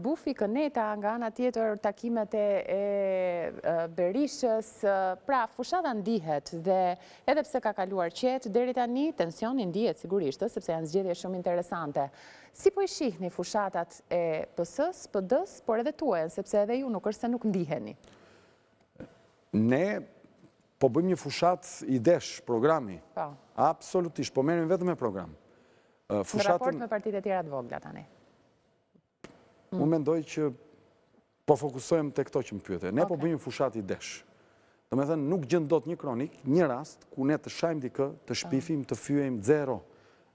bufi këneta, nga ana tjetër takimet e Berishës, pra fushata ndihet dhe edhe pse ka kaluar qetë, deri tani tensioni ndihet sigurisht, sepse janë zgjedhje shumë interesante. Si po i shihni fushatat e PS-s, PD-s, por edhe tuajën, sepse edhe ju nuk është se nuk ndiheni? Ne po bëjmë një fushat i desh programi. Absolutisht, po merrem vetëm me program. Në raport me partitë e tjera të vogla tani. Unë mendoj që po fokusojmë te këto që më pyete. Ne po bëjmë fushat i desh. Domethënë nuk gjen dot një kronik, një rast ku ne të shajmë dikë, të shpifim, të fyejmë zero.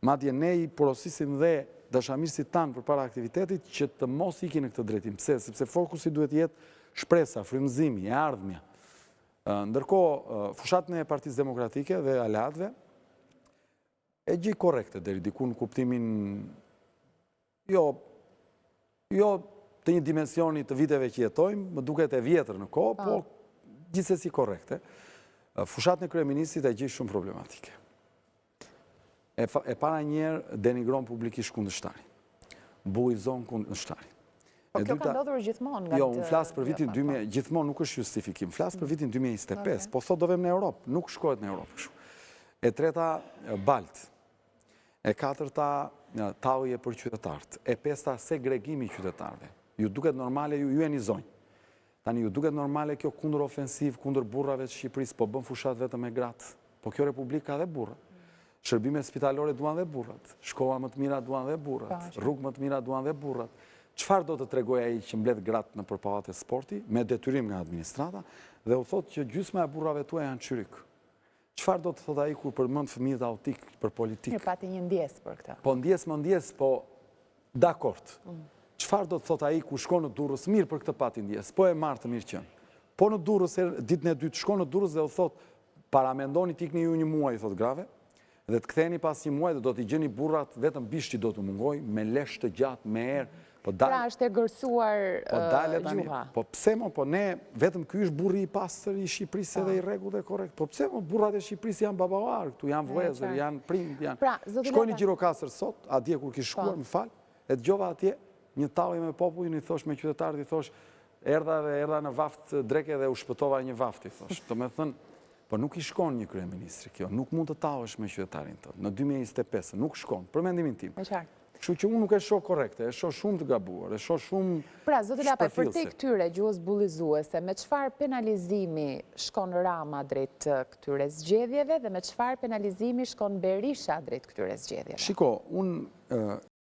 Madje ne i porosisim dhe dashamirësit tanë përpara aktivitetit që të mos ikin në këtë drejtim. Pse? Sepse fokusi duhet jetë shpresa, frymëzimi, e ardhmja. Ndërkohë, fushatën e Partisë Demokratike dhe aleatëve e gjej korrekte deri diku në kuptimin jo të një dimensioni të viteve që jetojmë, më duket e vjetër në kohë, po gjithsesi korrekte. Fushatën e kryeministit e gjej shumë problematike. E para njerë denigron publikisht kundërshtarin. Bullizon kundërshtarin. Po kjo ka ndodhur gjithmonë nga Jo, unë flasë për vitin 2000, gjithmonë nuk është justifikim, flasë për vitin 2025, po thot do vem në Europë, nuk shkohet në Europë. E treta, Balt. E katërta, tallje për qytetarët. E pesta, segregimi i qytetarëve. Ju duket normale, ju e nizojnë. Tani ju duket normale kjo kundër ofensiv, kundër burrave të Shqipërisë, po bën fushat vetëm me gratë. Po kjo Republikë ka dhe burra. Shërbime spitalore duan dhe burrat. Shkolla më të mira duan dhe burrat. Rrugë më të mira duan dhe burrat. Çfarë do të tregoj ai që mbledh gratë në përpallat e sporti, me detyrim nga administrata, dhe u thotë që gjysma e burrave tuaj janë çyryk. Çfarë do të thotë ai kur përmend fëmijët autik për politikë? Ju pati një ndjesë për këtë. Po ndjesë, po dakord. Çfarë do të thotë ai kur shkon në Durrës, mirë për këtë pati ndjesë, po e marr të mirë qenë. Po në Durrës ditën e dytë shkon në Durrës dhe u thotë, paramendoni t'ikni ju një muaj, thotë grave, dhe të ktheheni pas një muaj dhe do t'i gjeni burrat vetëm bishti do të mungoj me lesh të gjatë, me erë. Pra është e gërsuar gjuha. Po pse mo, po ne, vetëm ky është burri i pastër i Shqipërisë edhe i rregullt dhe korrekt. Po pse mo, burrat e Shqipërisë janë baballar këtu, janë vëllezër, janë prind, janë. Shkojnë në Gjirokastër sot, atje kur kish shkuar, më fal, e dëgjova atje një tallje me popullin, i thosh me qytetarët, i thosh, erdha në vaft dreke dhe u shpëtova një vaft, i thosh. Domethënë, po nuk i shkon një kryeministri kjo, nuk mund të tallesh me qytetarin tënd. Në 2025 nuk shkon, për mendimin tim. Kështu që unë nuk e shoh korrekte, e shoh shumë të gabuar, e shoh shumë shpërfillse. Pra, zoti Lapa, për te këtyre gjuhës bullizuese, me çfarë penalizimi shkon Rama drejt këtyre zgjedhjeve dhe me çfarë penalizimi shkon Berisha drejt këtyre zgjedhjeve? Shiko, unë